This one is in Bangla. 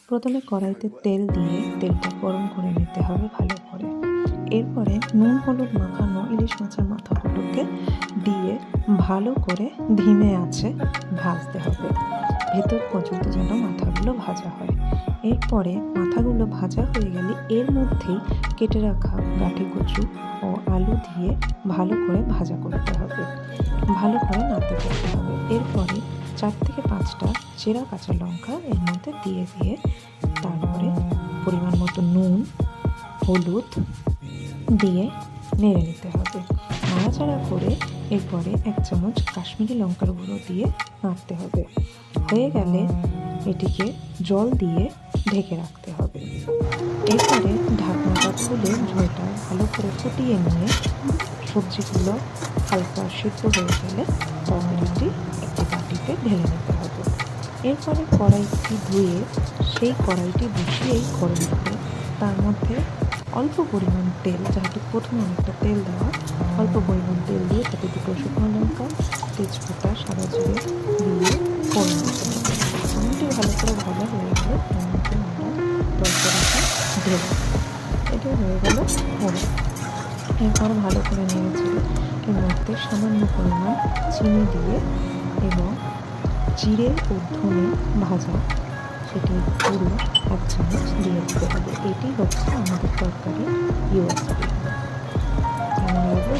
প্রথমে কড়াইতে তেল দিয়ে তেলটা গরম করে নিতে হবে ভালো করে। এরপরে নুন হলুদ মাখানো ইলিশ মাছের মাথাগুলোকে দিয়ে ভালো করে ধিমে আঁচে ভাজতে হবে, ভেতর পর্যন্ত যেন মাথাগুলো ভাজা হয়। এরপরে মাথাগুলো ভাজা হয়ে গেলে এর মধ্যেই কেটে রাখা গাঁঠি কচু ও আলু দিয়ে ভালো করে ভাজা করতে হবে, ভালো করে নাড়তে করতে হবে। এরপরে 4 থেকে 5টা চেরা কাঁচা লঙ্কা এর মধ্যে দিয়ে তারপরে পরিমাণ মতো নুন হলুদ দিয়ে নেড়ে নিতে হবে। নাড়াচাড়া করে এরপরে 1 চামচ কাশ্মীরি লঙ্কার গুঁড়ো দিয়ে নাড়তে হবে। হয়ে গেলে এটিকে জল দিয়ে ঢেকে রাখতে হবে। এরপরে ঢাকনাটা খুলে ঝোলটা ভালো করে ফুটিয়ে নিয়ে সবজিগুলো হালকা সিদ্ধ হয়ে গেলে তরকারিটি একটি বাটিতে ঢেলে নিতে হবে। এরপরে কড়াইটি ধুয়ে সেই কড়াইটি বসিয়েই গরম করে তার মধ্যে অল্প পরিমাণ তেল, যেহেতু প্রথমে অনেকটা তেল দেওয়া, অল্প পরিমাণ তেল দিয়ে তাতে 2টো শুকনো লঙ্কা, তেজপাতা, সাদা জিরে দিয়ে ফোড়ন দিতে হবে। ফোড়নটি ভালো করে ভাজা হয়ে গেলে তার মধ্যে আমরা তরকারিটা ঢেলে এটা হয়ে গেল ফোড়ন। এরপর ভালো করে নেড়ে চেড়ে এর মধ্যে সামান্য পরিমাণ চিনি দিয়ে এবং জিরে ও ধনে ভাজা সেটি পুরো 1 চামচ দিয়ে দিতে হবে। এটি হচ্ছে আমাদের তরকারি ইউএসপি। কেমন লাগবে?